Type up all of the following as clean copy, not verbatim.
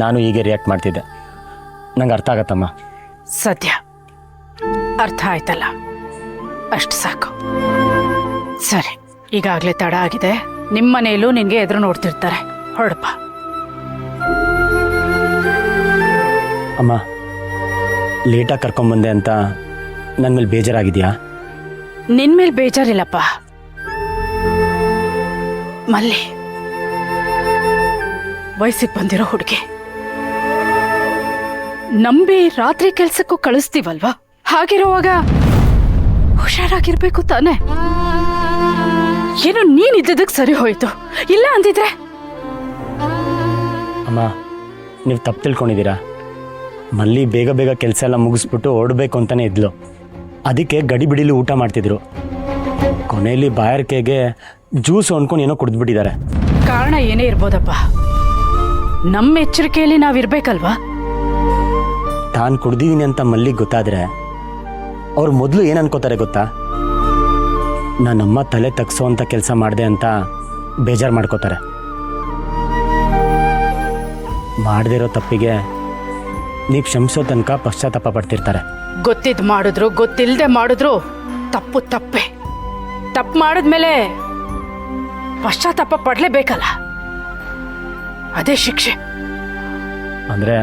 ನಾನು ಹೀಗೆ ರಿಯಾಕ್ಟ್ ಮಾಡ್ತಿದ್ದೆ. ನಂಗೆ ಅರ್ಥ ಆಗತ್ತಮ್ಮ. ಸದ್ಯ ಅರ್ಥ ಆಯ್ತಲ್ಲ, ಅಷ್ಟು ಸಾಕು. ಸರಿ, ಈಗಾಗಲೇ ತಡ ಆಗಿದೆ. ನಿಮ್ಮ ಮನೆಯಲ್ಲೂ ನಿನಗೆ ಎದುರು ನೋಡ್ತಿರ್ತಾರೆ. ಹೊರಡಪ್ಪ. ಅಮ್ಮ, ಲೇಟಾಗಿ ಕರ್ಕೊಂಬಂದೆ ಅಂತ ನನ್ನ ಮೇಲೆ ಬೇಜಾರಾಗಿದೆಯಾ? ನಿನ್ ಮೇಲೆ ಬೇಜಾರಿಲ್ಲಪ್ಪ. ಮಲ್ಲಿ ವಯಸ್ಸಿಗೆ ಬಂದಿರೋ ಹುಡುಗಿ, ನಂಬಿ ರಾತ್ರಿ ಕೆಲ್ಸಕ್ಕೂ ಕಳಿಸ್ತೀವಲ್ವಾ? ಹಾಗಿರುವಾಗ ಹುಷಾರಾಗಿರ್ಬೇಕು ತಾನೆ. ಏನೋ ನೀನಿದ್ದದಕ್ಕೆ ಸರಿ ಹೋಯ್ತು, ಇಲ್ಲ ಅಂದಿದ್ರೆ. ಅಮ್ಮ, ನೀವು ತಪ್ಪು ತಿಳ್ಕೊಂಡಿದ್ದೀರಾ. ಮಲ್ಲಿ ಬೇಗ ಬೇಗ ಕೆಲಸ ಎಲ್ಲ ಮುಗಿಸ್ಬಿಟ್ಟು ಓಡಬೇಕು ಅಂತಾನೆ ಇದ್ಲು. ಅದಕ್ಕೆ ಗಡಿ ಬಿಡಿಲಿ ಊಟ ಮಾಡ್ತಿದ್ರು. ಕೊನೆಯಲ್ಲಿ ಬಾಯಾರಿಕೆಗೆ ಜ್ಯೂಸ್ ಹೊಂದ್ಕೊಂಡು ಏನೋ ಕುಡಿದ್ಬಿಟ್ಟಿದ್ದಾರೆ. ಕಾರಣ ಏನೇ ಇರ್ಬೋದಪ್ಪ, ನಮ್ಮ ಎಚ್ಚರಿಕೆಯಲ್ಲಿ ನಾವಿರ್ಬೇಕಲ್ವಾ? ತಾನು ಕುಡ್ದಿದ್ದೀನಿ ಅಂತ ಮಲ್ಲಿಗೆ ಗೊತ್ತಾದ್ರೆ ಅವ್ರು ಮೊದಲು ಏನು ಅನ್ಕೋತಾರೆ ಗೊತ್ತಾ? ನಾನಮ್ಮ ತಲೆ ತಗ್ಸೋ ಅಂತ ಕೆಲಸ ಮಾಡಿದೆ ಅಂತ ಬೇಜಾರು ಮಾಡ್ಕೋತಾರೆ. ಮಾಡದೇ ಇರೋ ತಪ್ಪಿಗೆ ನೀವು ಕ್ಷಮಿಸೋ ತನಕ ಪಶ್ಚಾತ್ತಾಪ ಪಡ್ತಿರ್ತಾರೆ. ಗೊತ್ತಿದ್ದು ಮಾಡಿದ್ರು ಗೊತ್ತಿಲ್ಲದೆ ಮಾಡಿದ್ರು ತಪ್ಪು ತಪ್ಪೆ. ತಪ್ಪು ಮಾಡಿದ್ಮೇಲೆ ಪಶ್ಚಾತ್ತಾಪ ಪಡಲೇಬೇಕಲ್ಲ, ಅದೇ ಶಿಕ್ಷೆ. ಅಂದರೆ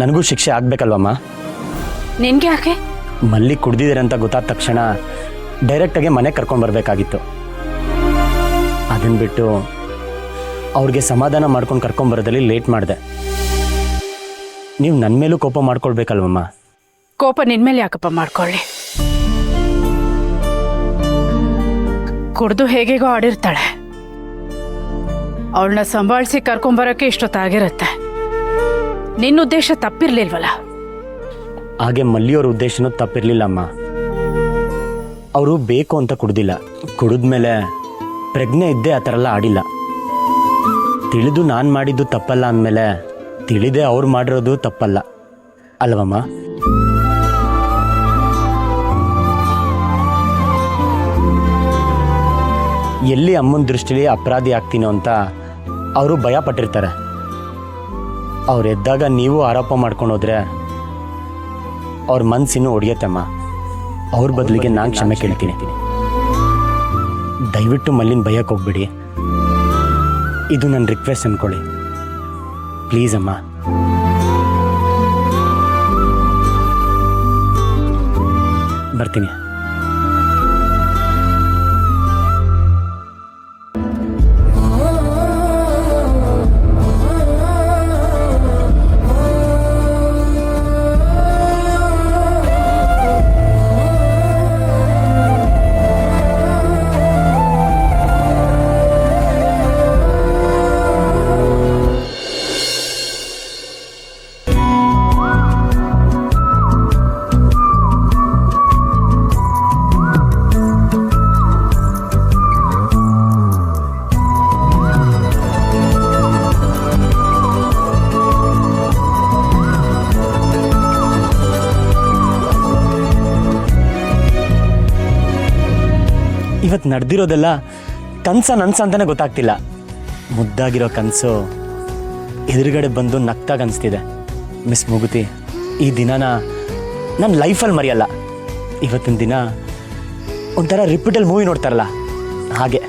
ನನಗೂ ಶಿಕ್ಷೆ ಆಗ್ಬೇಕಲ್ವಮ್ಮ? ನಿನ್ಗೆ ಯಾಕೆ? ಮಲ್ಲಿ ಕುಡ್ದಿದ್ದಾರೆ ಅಂತ ಗೊತ್ತಾದ ತಕ್ಷಣ ಡೈರೆಕ್ಟಾಗಿ ಮನೆಗೆ ಕರ್ಕೊಂಡು ಬರಬೇಕಾಗಿತ್ತು. ಅದನ್ನು ಬಿಟ್ಟು ಅವ್ರಿಗೆ ಸಮಾಧಾನ ಮಾಡ್ಕೊಂಡು ಕರ್ಕೊಂಬರೋದಲ್ಲಿ ಲೇಟ್ ಮಾಡಿದೆ. ನೀವು ನನ್ನ ಮೇಲೂ ಕೋಪ ಮಾಡ್ಕೊಳ್ಬೇಕಲ್ವಮ್ಮ? ಕೋಪ ನಿನ್ಮೇಲೆ ಯಾಕಪ್ಪ ಮಾಡ್ಕೊಳ್ಳಿ? ಕುಡ್ದು ಹೇಗೇಗೋ ಆಡಿರ್ತಾಳೆ. ಅವಳನ್ನ ಸಂಭಾಳಿಸಿ ಕರ್ಕೊಂಬರೋಕ್ಕೆ ಇಷ್ಟೊತ್ತಾಗಿರುತ್ತೆ. ನಿನ್ನ ಉದ್ದೇಶ ತಪ್ಪಿರ್ಲಿಲ್ವಲ್ಲ? ಹಾಗೆ ಮಲ್ಲಿಯವ್ರ ಉದ್ದೇಶನೂ ತಪ್ಪಿರ್ಲಿಲ್ಲಮ್ಮ. ಅವರು ಬೇಕು ಅಂತ ಕುಡ್ದಿಲ್ಲ. ಕುಡಿದ್ಮೇಲೆ ಪ್ರಜ್ಞೆ ಇದ್ದೇ ಆ ಥರ ಎಲ್ಲ ಆಡಿಲ್ಲ. ತಿಳಿದು ನಾನು ಮಾಡಿದ್ದು ತಪ್ಪಲ್ಲ ಅಂದಮೇಲೆ ತಿಳಿದೇ ಅವ್ರು ಮಾಡಿರೋದು ತಪ್ಪಲ್ಲ ಅಲ್ವಮ್ಮ? ಎಲ್ಲಿ ಅಮ್ಮನ ದೃಷ್ಟಿಲಿ ಅಪರಾಧಿ ಆಗ್ತೀನೋ ಅಂತ ಅವರು ಭಯ ಪಟ್ಟಿರ್ತಾರೆ. ಅವ್ರು ಎದ್ದಾಗ ನೀವು ಆರೋಪ ಮಾಡ್ಕೊಂಡು ಹೋದ್ರೆ ಅವ್ರ ಮನಸ್ಸಿನ್ನು ಒಡೆಯತ್ತಮ್ಮ. ಅವ್ರ ಬದಲಿಗೆ ನಾನು ಕ್ಷಮೆ ಕೇಳ್ತೀನಿ. ದಯವಿಟ್ಟು ಮಲ್ಲಿನ ಭಯಕ್ಕೆ ಹೋಗ್ಬಿಡಿ. ಇದು ನನ್ನ ರಿಕ್ವೆಸ್ಟ್ ಅಂದ್ಕೊಳ್ಳಿ, ಪ್ಲೀಸ್ ಅಮ್ಮ. ಬರ್ತೀನಿ. ಇವತ್ತು ನಡೆದಿರೋದೆಲ್ಲ ಕನಸ ಅಂತಾನೆ ಗೊತ್ತಾಗ್ತಿಲ್ಲ. ಮುದ್ದಾಗಿರೋ ಕನಸು ಎದುರುಗಡೆ ಬಂದು ನಗ್ತಾಗ ಅನಿಸ್ತಿದೆ. ಮಿಸ್ ಮುಗುತಿ, ಈ ದಿನನ ನನ್ನ ಲೈಫಲ್ಲಿ ಮರೆಯಲ್ಲ. ಇವತ್ತಿನ ದಿನ ಒಂಥರ ರಿಪೀಟಲ್ ಮೂವಿ ನೋಡ್ತಾರಲ್ಲ ಹಾಗೆ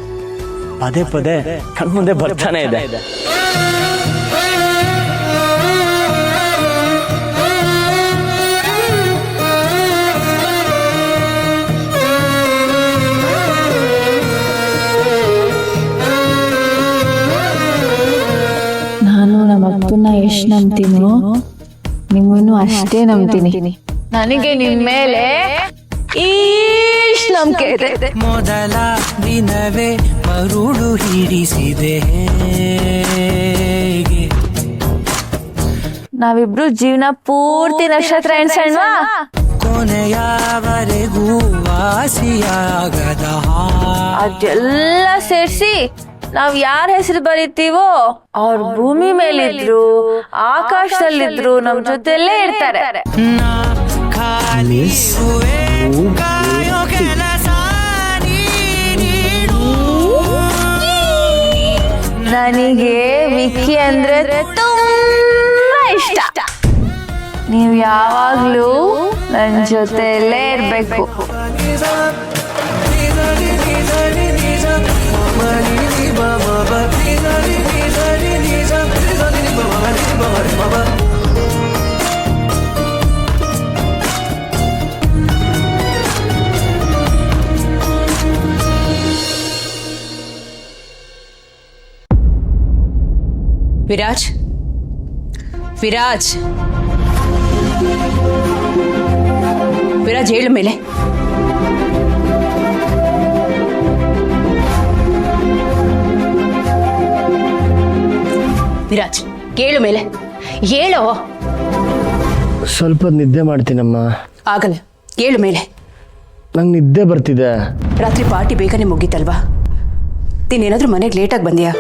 ಪದೇ ಪದೇ ಕಣ್ಮುಂದೆ ಬರ್ತಾನೆ ಇದೆ. ನಮ್ಮಪ್ಪನ ಎಷ್ಟು ನಂಬ್ತೀನೋ ನಿಮ್ಮನ್ನು ಅಷ್ಟೇ ನಂಬ್ತೀನಿ. ನನಗೆ ನಿಮ್ಮ ಮೇಲೆ ಇಷ್ಟು ನಂಬಿಕೆ ಇದೆ. ಮೊದಲ ದಿನವೇ ಮರುಳು ಹಿಡಿಸಿದೆ. ನಾವಿಬ್ರು ಜೀವನ ಪೂರ್ತಿ ನಕ್ಷತ್ರ ಎಣ್ಸಣ್ವಾ? ಕೊನೆಯವರೆಗೂ ವಾಸಿಯಾಗದ ಅದೆಲ್ಲ ಸೇರಿಸಿ ನಾವ್ ಯಾರ ಹೆಸರು ಬರೀತೀವೋ ಅವ್ರ ಭೂಮಿ ಮೇಲಿದ್ರು ಆಕಾಶದಲ್ಲಿದ್ರು ನಮ್ ಜೊತೆಲ್ಲೇ ಇರ್ತಾರೆ. ನನಗೆ ವಿಕ್ಕಿ ಅಂದ್ರೆ ತುಂಬ ಇಷ್ಟ. ನೀವು ಯಾವಾಗ್ಲೂ ನನ್ನ ಜೊತೆಯಲ್ಲೇ ಇರ್ಬೇಕು. ವಿರಾಜ್, ವಿರಾಜ್, ವಿರಾಜ್ ಹೇಳು ಮೇಲೆ. ವಿರಾಜ್ ಕೇಳು ಮೇಲೆ, ಹೇಳೋ. ಸ್ವಲ್ಪ ನಿದ್ದೆ ಮಾಡ್ತೀನಮ್ಮ. ಆಗಲ್ಲ, ಹೇಳು ಮೇಲೆ. ನಂಗೆ ನಿದ್ದೆ ಬರ್ತಿದೆ. ರಾತ್ರಿ ಪಾರ್ಟಿ ಬೇಗನೆ ಮುಗೀತಲ್ವಾ? ನೀನೇನಾದ್ರೂ ಮನೆಗೆ ಲೇಟಾಗಿ ಬಂದ್ಯಾ?